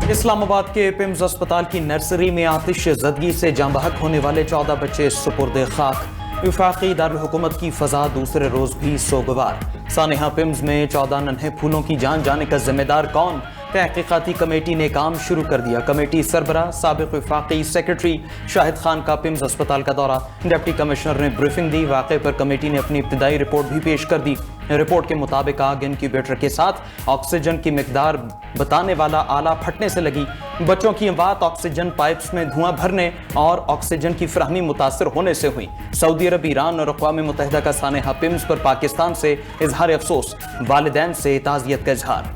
इस्लामाबाद के पिम्स अस्पताल की नर्सरी में आतिश ज़दगी से जाँ बहक होने वाले 14 बच्चे सुपुर्द खाक। वफाकी दारुल हुकूमत की फजा दूसरे रोज भी सोगवार। सानेहा पिम्स में 14 नन्हे फूलों की जान जाने का जिम्मेदार कौन? तहकीकाती कमेटी ने काम शुरू कर दिया। कमेटी सरबराह साबिक वफाकी सेक्रेटरी शाहिद खान का पिम्स अस्पताल का दौरा। डिप्टी कमिश्नर ने ब्रीफिंग दी। वाक़े पर कमेटी ने अपनी इब्तिदाई रिपोर्ट भी पेश कर दी। रिपोर्ट के मुताबिक आग इनक्यूबेटर के साथ ऑक्सीजन की मिकदार बताने वाला आला फटने से लगी। बच्चों की अमवात ऑक्सीजन पाइप्स में धुआं भरने और ऑक्सीजन की फराहमी मुतासर होने से हुई। सऊदी अरब, ईरान और अक़वाम मुत्तहिदा का सानेहा पिम्स पर पाकिस्तान से इजहार अफसोस। वालिदैन से ताज़ियत का इजहार।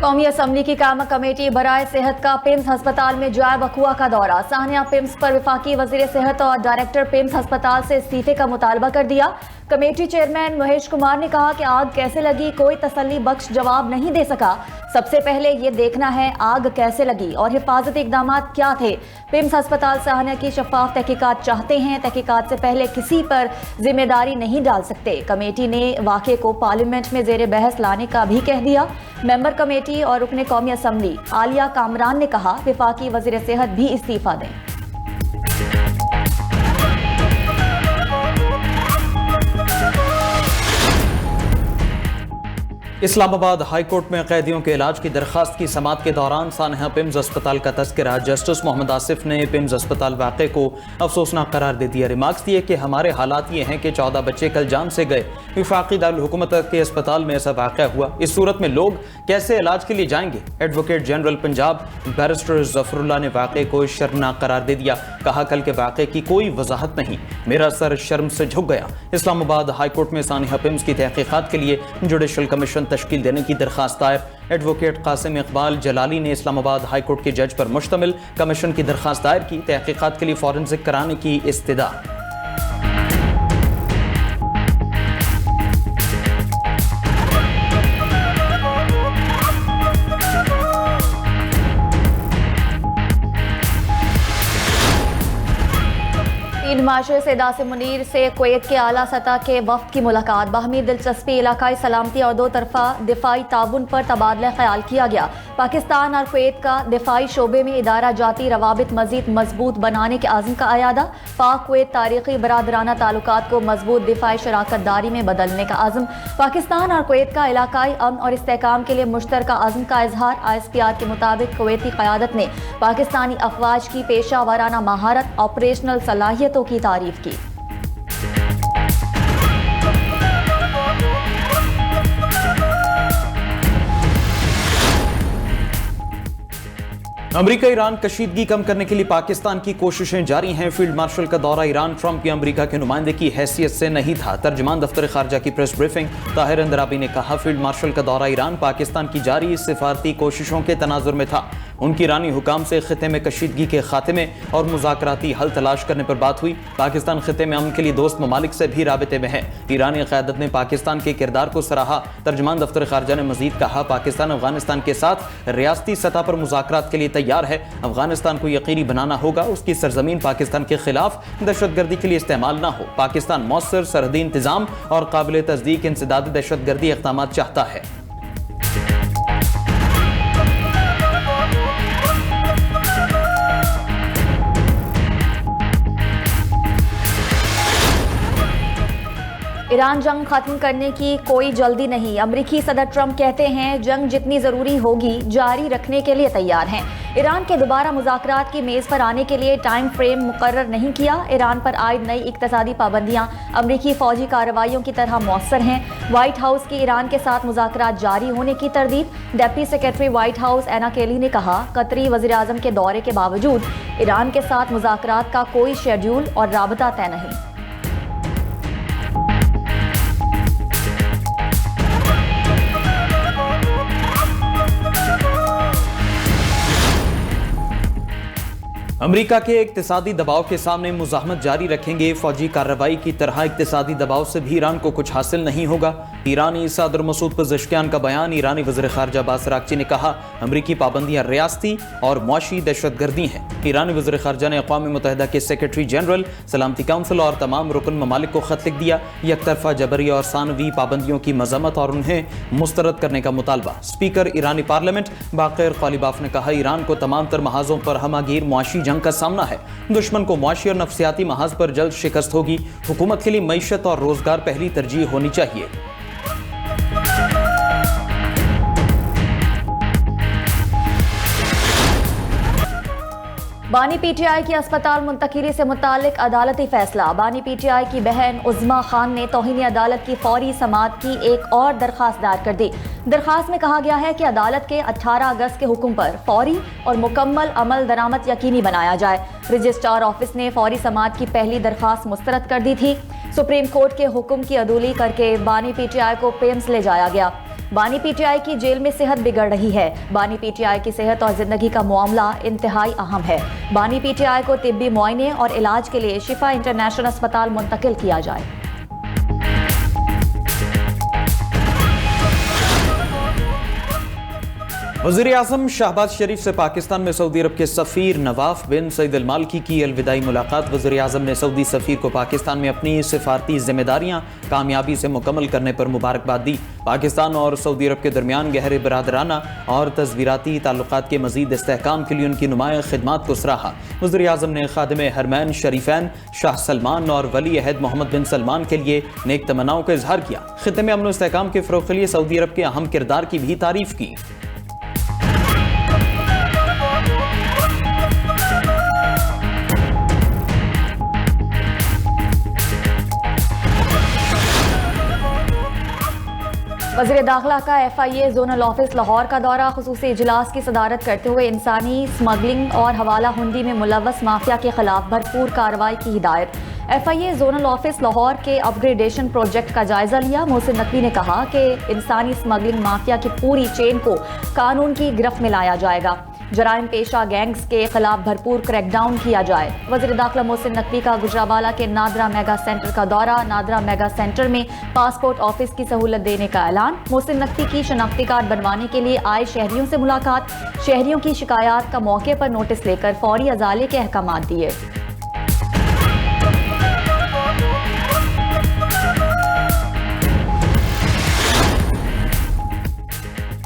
कौमी असम्बली की कायम कमेटी बराए सेहत का पिम्स अस्पताल में जाए बकुआ का दौरा। सानिया पिम्स पर वफाकी वजीर सेहत और डायरेक्टर पिम्स अस्पताल से इस्तीफे का मुतालबा कर दिया। कमेटी चेयरमैन महेश कुमार ने कहा कि आग कैसे लगी कोई तसल्ली बख्श जवाब नहीं दे सका। सबसे पहले ये देखना है आग कैसे लगी और हिफाजती इकदाम क्या थे। पिम्स अस्पताल सानिया की शफाफ तहकीकात चाहते हैं। तहकीकात से पहले किसी पर जिम्मेदारी नहीं डाल सकते। कमेटी ने वाक़े को पार्लियामेंट में जेर बहस लाने का भी कह दिया। मेंबर कमेटी और रुकने कौमी असम्बली आलिया कामरान ने कहा वफाकी वजीर सेहत भी इस्तीफा दें। इस्लामाबाद हाई कोर्ट में कैदियों के इलाज की दरख्वास्त की समाअत के दौरान सानेहा पिम्स अस्पताल का तस्करा। जस्टिस मोहम्मद आसिफ ने पिम्स अस्पताल वाक़े को अफसोसनाक करार दे दिया। रिमार्क्स दिए कि हमारे हालात ये हैं कि 14 बच्चे कल जान से गए। वफाकी दारुल हुकूमत के अस्पताल में ऐसा वाक़या हुआ। इस सूरत में लोग कैसे इलाज के लिए जाएंगे? Advocate general Punjab barrister Zafrullah ने वाक़े को शर्मनाक करार दे दिया। कहा कल के वाक़े की कोई वजाहत नहीं, मेरा सर शर्म से झुक गया। इस्लामाबाद हाई कोर्ट में सानेहा पिम्स की तहकीकात के लिए जुडिशल कमीशन तश्कील देने की दरखास्त दायर। एडवोकेट कासिम इकबाल जलाली ने इस्लामाबाद हाई कोर्ट के जज पर मुश्तमिल कमीशन की दरखास्त दायर की। तहकीकात के लिए फॉरेंसिक कराने की इस्तदा। माशरे से दासिम मुनीर से कुवैत के आला सतह के वफ्द की मुलाकात। बाहमी दिलचस्पी, इलाकाई सलामती और दो तरफा दिफाई ताउन पर तबादला ख्याल किया गया। पाकिस्तान और कुवैत का दिफाई शोबे में इदारा जाती रवाबित मजीद मजबूत बनाने के आज़म का अयादा। पाक कुवैत तारीखी बरादराना ताल्लुकात को मजबूत दिफाई शराकत दारी में बदलने का आज़म। पाकिस्तान और कुवैत का इलाकाई अमन और इस्तेहकाम के लिए मुश्तरका आज़म का इजहार। ISPR के मुताबिक कुवैती क़यादत ने पाकिस्तानी अफवाज की पेशा वाराना महारत, ऑपरेशनल सलाहियतों की तारीफ की। अमेरिका ईरान कशीदगी कम करने के लिए पाकिस्तान की कोशिशें जारी हैं। फील्ड मार्शल का दौरा ईरान ट्रंप की अमेरिका के नुमाइंदे की हैसियत से नहीं था। तर्जमान दफ्तर खारजा की प्रेस ब्रीफिंग ताहिर अंदराबी ने कहा फील्ड मार्शल का दौरा ईरान पाकिस्तान की जारी सिफारती कोशिशों के तनाजुर में था। उनकी ईरानी हुकाम से खिते में कशीदगी के खात्मे और मुज़ाकराती हल तलाश करने पर बात हुई। पाकिस्तान खिते में अमन के लिए दोस्त ममालिक से भी राबिते में है। ईरानी क़यादत ने पाकिस्तान के किरदार को सराहा। तर्जमान दफ्तर खारजा ने मजीद कहा पाकिस्तान अफगानिस्तान के साथ रियासती सतह पर मुज़ाकरात के लिए तैयार है। अफगानिस्तान को यकीनी बनाना होगा उसकी सरजमीन पाकिस्तान के खिलाफ दहशतगर्दी के लिए इस्तेमाल ना हो। पाकिस्तान मौसर सरहदी इंतजाम और काबिल तस्दीक इंसदाद दहशतगर्दी इक़दाम चाहता है। ईरान जंग खत्म करने की कोई जल्दी नहीं। अमरीकी सदर ट्रंप कहते हैं जंग जितनी ज़रूरी होगी जारी रखने के लिए तैयार हैं। ईरान के दोबारा मुज़ाकरात की मेज़ पर आने के लिए टाइम फ्रेम मुकर्रर नहीं किया। ईरान पर आयद नई इक़्तिसादी पाबंदियाँ अमरीकी फ़ौजी कार्रवाइयों की तरह मौसर हैं। वाइट हाउस की ईरान के साथ मुज़ाकरात जारी होने की तरदीद। डिप्टी सेक्रेटरी वाइट हाउस एना केली ने कहा कतरी वज़ीर आज़म के दौरे के बावजूद ईरान के साथ मुज़ाकरात का कोई शेड्यूल और राबता तय नहीं। अमेरिका के इक्तिसादी दबाव के सामने मुज़ाहमत जारी रखेंगे। फौजी कार्रवाई की तरह इक्तिसादी दबाव से भी ईरान को कुछ हासिल नहीं होगा। ईरानी सदर मसूद पज़ेश्कियान का बयान। ईरानी वज़ीर ख़ारजा अब्बास अराग़ची ने कहा, अमरीकी पाबंदियां रियासती और मुआशी दहशतगर्दी हैं। ईरानी वज़ीर ख़ारजा ने अक़वाम मुत्तहिदा के सेक्रेटरी जनरल, सलामती काउंसिल और तमाम रुकन ममालिक को ख़त लिख दिया। यकतरफ़ा जबरी और सानवी पाबंदियों की मज़म्मत और उन्हें मुस्तरद करने का मुतालबा। स्पीकर ईरानी पार्लियामेंट बाक़िर क़ालिबाफ ने कहा, ईरान को तमाम तर महाजों पर हमागीर मुआशी जंग का सामना है। दुश्मन को मुआशी और नफ्सियाती महाज पर जल्द शिकस्त होगी। हुकूमत के लिए मईशत और रोज़गार पहली तरजीह होनी चाहिए। बानी पीटीआई की अस्पताल मुंतकिली से मुतालिक अदालती फैसला। बानी पीटीआई की बहन उज़्मा खान ने तौहीन अदालत की फौरी समाअत की एक और दरख्वास्त दायर कर दी। दरख्वास्त में कहा गया है कि अदालत के 18 अगस्त के हुक्म पर फौरी और मुकम्मल अमल दरामद यकीनी बनाया जाए। रजिस्ट्रार ऑफिस ने फौरी समाअत की पहली दरख्वास्त मुस्तरद कर दी थी। सुप्रीम कोर्ट के हुक्म की अदूली करके बानी पीटीआई को पेम्स ले जाया गया। बानी पीटीआई की जेल में सेहत बिगड़ रही है। बानी पीटीआई की सेहत और जिंदगी का मामला इंतहाई अहम है। बानी पीटीआई को तिब्बी मुआयने और इलाज के लिए शिफा इंटरनेशनल अस्पताल मुंतकिल किया जाए। वज़ीर आज़म शहबाज शरीफ से पाकिस्तान में सऊदी अरब के सफ़ीर नवाफ बिन सईद अल मालकी की अलविदाई मुलाकात। वज़ीर आज़म ने सऊदी सफ़ीर को पाकिस्तान में अपनी सिफारती जिम्मेदारियां कामयाबी से मुकम्मल करने पर मुबारकबाद दी। पाकिस्तान और सऊदी अरब के दरमियान गहरे बरादराना और तज़वीराती ताल्लुकात के मज़ीद इस्तेहकाम के लिए उनकी नुमाया खिदमात को सराहा। वज़ीर आज़म ने खादिम हरमैन शरीफैन शाह सलमान और वली अहद मोहम्मद बिन सलमान के लिए नेक तमन्नाओं का इजहार किया। खित्ते में अमन और इस्तेहकाम के फ़रोग़ के लिए सऊदी अरब के अहम किरदार की भी तारीफ की। वज़ीर दाखिला का FIA जोनल ऑफिस लाहौर का दौरा। खुसूसी इजलास की सदारत करते हुए इंसानी स्मगलिंग और हवाला हुंडी में मुलव्वस माफिया के खिलाफ भरपूर कार्रवाई की हिदायत। FIA जोनल ऑफिस लाहौर के अपग्रेडेशन प्रोजेक्ट का जायजा लिया। मोहसिन नकवी ने कहा कि इंसानी स्मगलिंग माफिया की पूरी चेन को कानून की गिरफ्त में लाया जाएगा। जराइम पेशा गैंग्स के खिलाफ भरपूर क्रैकडाउन किया जाए। वज़ीर दाखिला मोहसिन नकवी का गुजरावाला के नादरा मेगा सेंटर का दौरा। नादरा मेगा सेंटर में पासपोर्ट ऑफिस की सहूलत देने का ऐलान। मोहसिन नकवी की शनाख्ती कार्ड बनवाने के लिए आए शहरियों से मुलाकात। शहरियों की शिकायत का मौके पर नोटिस लेकर फौरी अजाले के अहकाम दिए।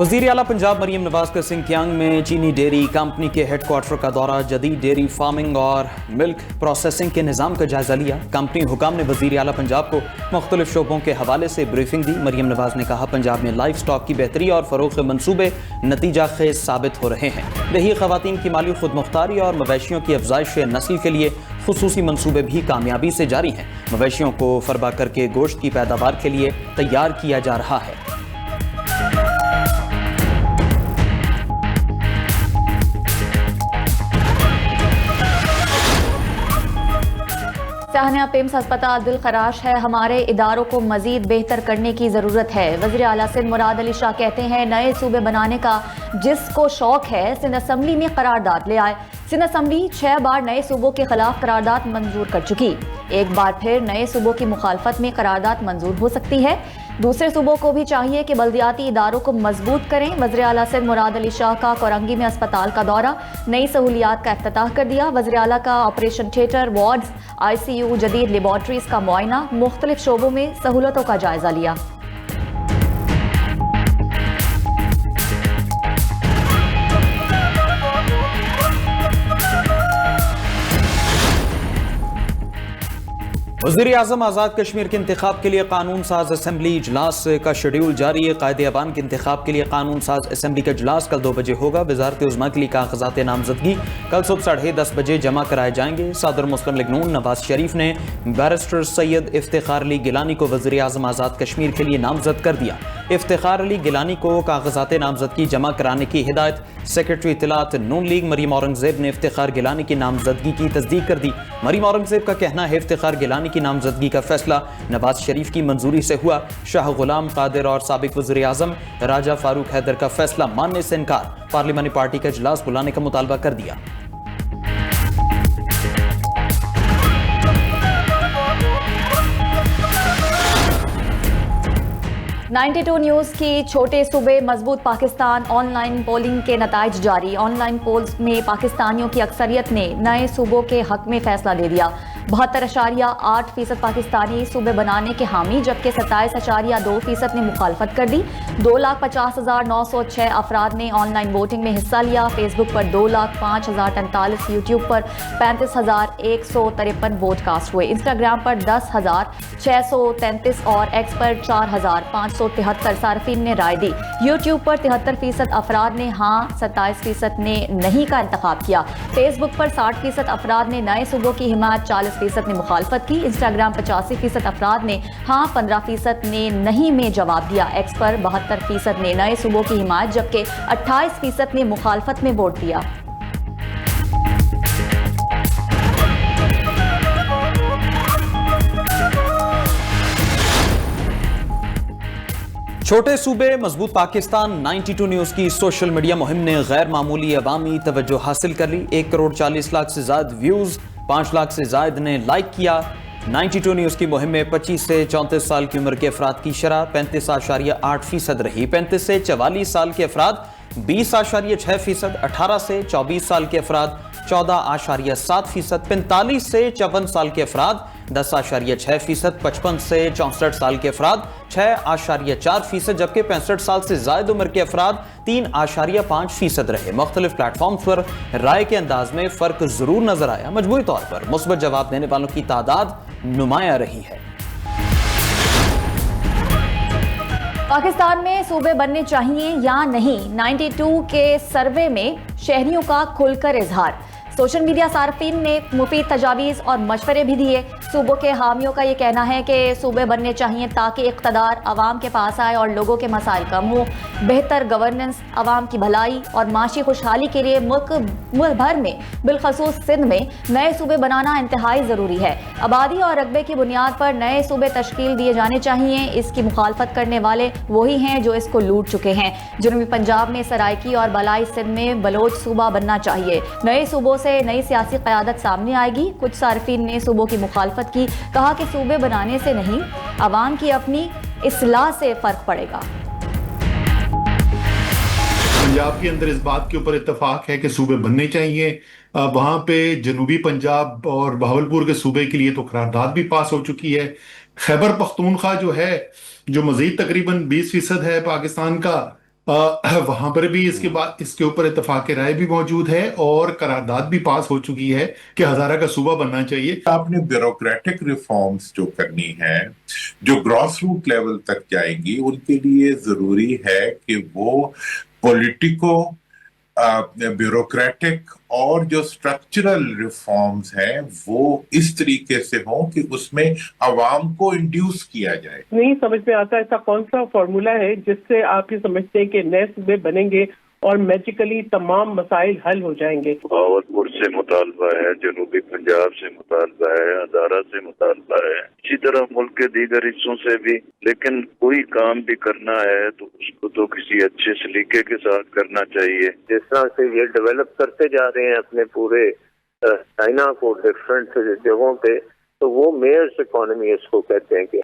वज़ीर आला पंजाब मरियम नवाज का सिंकियांग में चीनी डेयरी कंपनी के हेडक्वार्टर का दौरा। जदीद डेयरी फार्मिंग और मिल्क प्रोसेसिंग के निज़ाम का जायजा लिया। कंपनी हुकाम ने वज़ीर आला पंजाब को मुख्तलिफ शोबों के हवाले से ब्रीफिंग दी। मरियम नवाज ने कहा, पंजाब में लाइफ स्टॉक की बेहतरी और फ़रोग़ के मनसूबे नतीजा खेज साबित हो रहे हैं। दही ख़वातीन की माली खुद मुख्तारी और मवेशियों की अफजाइश नस्ल के लिए खुसूसी मनसूबे भी कामयाबी से जारी हैं। मवेशियों को फरबा करके गोश्त की पैदावार के लिए तैयार किया जा रहा है। साहनिया पिम्स अस्पताल दिल खराश है। हमारे इदारों को मजीद बेहतर करने की ज़रूरत है। वज़ीर आला सिंध मुराद अली शाह कहते हैं, नए सूबे बनाने का जिसको शौक है सिंध असम्बली में करारदाद ले आए। सिंध असम्बली 6 बार नए सूबों के खिलाफ करारदाद मंजूर कर चुकी। एक बार फिर नए सूबों की मुखालफत में करारदाद मंजूर हो सकती है। दूसरे सूबों को भी चाहिए कि बल्दियाती इदारों को मजबूत करें। वज़ीर आला सिंध मुराद अली शाह का कोरंगी में अस्पताल का दौरा। नई सहूलियात का इफ्तिताह कर दिया। वज़ीर आला का ऑपरेशन थिएटर, वार्ड्स, ICU, जदीद लेबॉर्ट्रीज का मुआयना, मुख्तलिफ शोबों में सहूलतों का जायजा लिया। वज़ीर आज़म आज़ाद कश्मीर के इंतखाब के लिए कानून साज असम्बली इजलास का शेड्यूल जारी है। कायदे अवान के इंतखाब के लिए कानून साज असम्बली का इजलास कल 2 बजे होगा। वज़ारत उज़्मा के लिए कागजात नामजदगी कल सुबह 10:30 बजे जमा कराए जाएंगे। सदर मुस्लिम लीग नून नवाज शरीफ ने बैरिस्टर सैयद इफ्तिखार अली गिलानी को वज़ीर आज़म आज़ाद कश्मीर के लिए नामजद कर दिया। इफ्तिखार अली गिलानी को कागजात नामजदगी जमा कराने की हिदायत सेक्रेटरी इत्तलात नून लीग मरीम औरंगज़ेब ने इफ्तिखार गिलानी की नामजदगी की तस्दीक कर दी। मरीम औरंगज़ेब का कहना है, इफ्तिखार गिलानी की नामजदगी का फैसला नवाज शरीफ की मंजूरी से हुआ। शाह गुलाम कादिर और साबिक वज़ीर आज़म राजा फारूक हैदर का फैसला मानने से इनकार। पार्लिमानी पार्टी का इजलास बुलाने का मुतालबा कर दिया। 92 न्यूज़ की छोटे सूबे मजबूत पाकिस्तान ऑनलाइन पोलिंग के नताइज जारी। ऑनलाइन पोल्स में पाकिस्तानियों की अक्सरियत ने नए सूबों के हक में फैसला दे दिया। 72.8% पाकिस्तानी सूबे बनाने के हामी, जबकि 27.2% ने मुखालफत कर दी। 2,50,906 अफराद ने ऑनलाइन वोटिंग में हिस्सा लिया। फेसबुक पर 2,05,043, यूट्यूब पर 35,153 वोट कास्ट हुए। इंस्टाग्राम पर 10,633 और एक्स पर 4,573 सार्फिन ने राय दी। यूट्यूब पर 73% अफराद ने हाँ, 27% ने नहीं का इंतखाब किया। फेसबुक पर 60% अफराद ने नए सूबों की हिमायत, 40% ने मुखालफत की। इंस्टाग्राम 85% अफराद ने हाँ, 15% ने नहीं में जवाब दिया। एक्स पर 72% ने नए सूबों की हिमायत, जबकि 28% ने मुखालफत में वोट दिया। छोटे सूबे मजबूत पाकिस्तान 92 न्यूज की सोशल मीडिया मुहिम ने गैर मामूली अवामी तवज्जो हासिल कर ली। 1,40,00,000 से ज्यादा व्यूज, 5 लाख से ज्यादा ने लाइक किया। 92 न्यूज की मुहिम में 25 से 34 साल की उम्र के अफराद की शरह 35.8% रही। 35 से 44 साल के अफराद 20.6%, 18 से 24 साल के अफराद 14.7%, 45 से 54 साल के अफराद 10.6%, 55 से 64 साल के अफराद 6.4%, जबकि 65 साल से ज्यादा उम्र के अफराद 3.5% रहे। मुख्तलिफ प्लेटफॉर्म्स पर राय के अंदाज में फर्क जरूर नजर आया। मजबूरी तौर पर मुस्बत जवाब देने वालों की तादाद नुमाया रही है। पाकिस्तान में सूबे बनने चाहिए या नहीं, 92 के सर्वे में शहरियों का खुलकर इजहार। सोशल मीडिया सार्फिन ने मुफीद तजावीज़ और मशवरे भी दिए। सूबों के हामियों का ये कहना है कि सूबे बनने चाहिए ताकि इक़्तिदार आवाम के पास आए और लोगों के मसाइल कम हो। बेहतर गवर्नेंस, आवाम की भलाई और माशी खुशहाली के लिए मुल्क भर में बिलखसूस सिंध में नए सूबे बनाना इंतहाई ज़रूरी है। आबादी और रकबे की बुनियाद पर नए सूबे तश्कील दिए जाने चाहिए। इसकी मुखालफत करने वाले वही हैं जो इसको लूट चुके हैं। जनूबी पंजाब में सराइकी और बलाई सिंध में बलोच सूबा बनना चाहिए। नए सूबों से नई सियासी क़यादत सामने आएगी। कुछ सार्फिन ने सूबों की मुखालफत की, कहा कि सूबे बनाने से नहीं, आवाम की अपनी इस्लाह से फर्क पड़ेगा। पंजाब के अंदर इस बात के ऊपर इत्तेफाक है कि सूबे बनने चाहिए। वहां पे जनूबी पंजाब और बहावलपुर के सूबे के लिए तो करारदाद भी पास हो चुकी है। खैबर पख्तूनख्वा जो है, जो मजीद तकरीबन 20% है पाकिस्तान का, वहां पर भी इसके ऊपर इत्तेफाक राय भी मौजूद है और करारदाद भी पास हो चुकी है कि हजारा का सूबा बनना चाहिए। आपने ब्यूरोक्रेटिक रिफॉर्म्स जो करनी है, जो ग्रॉस रूट लेवल तक जाएंगी, उनके लिए जरूरी है कि वो पॉलिटिको ब्यूरोक्रेटिक और जो स्ट्रक्चरल रिफॉर्म्स हैं वो इस तरीके से हों कि उसमें अवाम को इंड्यूस किया जाए। नहीं समझ में आता ऐसा कौन सा फॉर्मूला है जिससे आप ये समझते हैं कि नए सूबे बनेंगे और मैजिकली तमाम मसाइल हल हो जाएंगे। बहावलपुर से मुतालबा है, जनूबी पंजाब से मुतालबा है, हजारा से मुतालबा है, इसी तरह मुल्क के दीगर हिस्सों से भी। लेकिन कोई काम भी करना है तो उसको तो किसी अच्छे सलीके के साथ करना चाहिए। जिस तरह से ये डेवलप करते जा रहे हैं अपने पूरे चाइना को डिफरेंट जगहों पे, तो वो मेयर्स इकोनॉमी इसको कहते हैं कि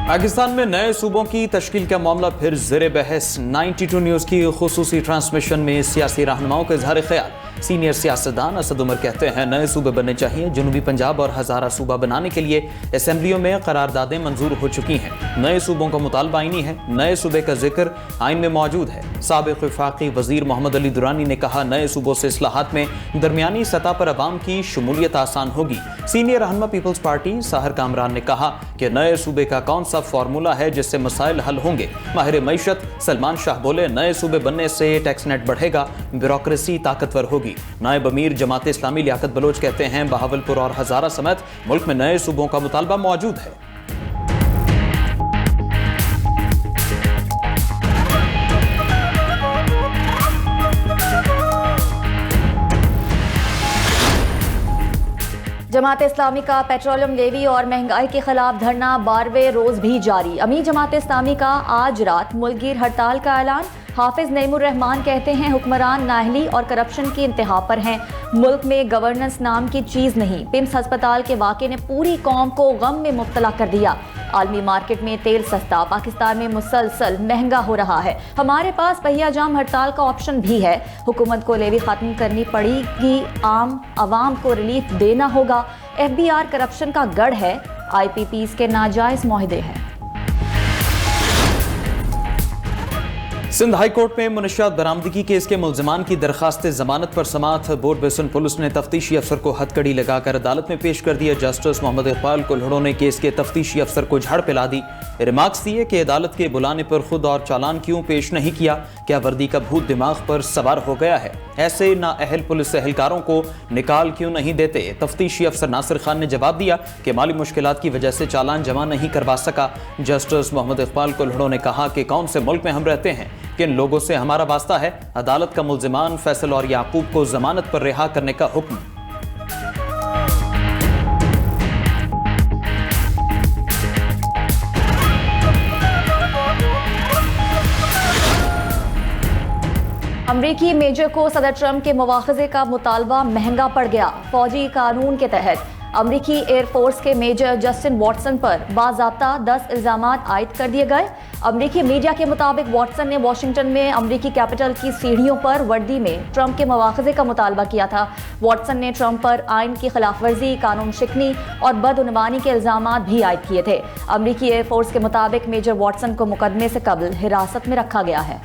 पाकिस्तान में नए सूबों की तश्कील का मामला फिर ज़ेर बहस। 92 न्यूज़ की खुसूसी ट्रांसमिशन में सियासी रहनुमाओं का इजहार ख्याल। सीनियर सियासतदान असद उमर कहते हैं नए सूबे बनने चाहिए। जनूबी पंजाब और हजारा सूबा बनाने के लिए असेंबलियों में करारदादें मंजूर हो चुकी हैं। नए सूबों का मुतालबा आईनी है। नए सूबे का जिक्र आइन में मौजूद है। साबिक वफाकी वजीर मोहम्मद अली दुरानी ने कहा नए सूबों से इस्लाहात में दरमियानी सतह पर अवाम की शमूलियत आसान होगी। सीनियर रहनुमा पीपल्स पार्टी साहर कामरान ने कहा कि नए सूबे का कौन सा फार्मूला है जिससे मसाइल हल होंगे। माहिर मईशत सलमान शाह बोले नए सूबे बनने से टैक्स नेट बढ़ेगा, ब्यूरोक्रेसी ताकतवर होगी। नायब अमीर जमात इस्लामी लियाकत बलोच कहते हैं बहावलपुर और हजारा समेत मुल्क में नए सूबों का मुतालबा मौजूद है। जमात इस्लामी का पेट्रोलियम लेवी और महंगाई के खिलाफ धरना 12वें रोज भी जारी। अमीर जमात इस्लामी का आज रात मुल्कगीर हड़ताल का ऐलान। हाफिज नईमुर रहमान कहते हैं हुक्मरान नाअहली और करप्शन की इंतहा पर हैं। मुल्क में गवर्नेंस नाम की चीज नहीं। पिम्स अस्पताल के वाक़े ने पूरी कौम को गम में मुब्तला कर दिया। आलमी मार्केट में तेल सस्ता, पाकिस्तान में मुसलसल महंगा हो रहा है। हमारे पास पहिया जाम हड़ताल का ऑप्शन भी है। हुकूमत को लेवी खत्म करनी पड़ेगी, आम आवाम को रिलीफ देना होगा। FBR करप्शन का गढ़ है, IPPs के नाजायज मुआहदे हैं। सिंध हाई कोर्ट में मुनशियात बरामदगी केस के मुल्जिमान की दरखास्त जमानत पर समाअत। बोर्ड बेसन पुलिस ने तफ्तीशी अफसर को हथकड़ी लगाकर अदालत में पेश कर दिया। जस्टिस मोहम्मद इकबाल कुल्हड़ों ने केस के तफ्तीशी अफसर को झाड़ पिला दी। रिमार्क्स दिए कि अदालत के बुलाने पर खुद और चालान क्यों पेश नहीं किया, क्या वर्दी का भूत दिमाग पर सवार हो गया है, ऐसे नाअहल पुलिस एहलकारों को निकाल क्यों नहीं देते। तफ्तीशी अफसर नासिर खान ने जवाब दिया कि माली मुश्किलात की वजह से चालान जमा नहीं करवा सका। जस्टिस मोहम्मद इकबाल कुल्हड़ों ने कहा कि कौन से मुल्क में हम रहते हैं, किन लोगों से हमारा वास्ता है। अदालत का मुल्जिमान फैसल और याकूब को जमानत पर रिहा करने का हुक्म। अमरीकी मेजर को सदर ट्रंप के मुआवजे का मुतालबा महंगा पड़ गया। फौजी कानून के तहत अमरीकी एयरफोर्स के मेजर जस्टिन वॉटसन पर बाज़ाब्ता 10 इल्ज़ामात आयद कर दिए गए। अमरीकी मीडिया के मुताबिक वॉटसन ने वाशिंगटन में अमरीकी कैपिटल की सीढ़ियों पर वर्दी में ट्रंप के मुआवजे का मुतालबा किया था। वॉटसन ने ट्रंप पर आइन की खिलाफ वर्जी, कानून शिकनी और बदउनवानी के इल्ज़ामात भी आयद किए थे। अमरीकी एयरफोर्स के मुताबिक मेजर वॉटसन को मुकदमे से कबल हिरासत में रखा गया है।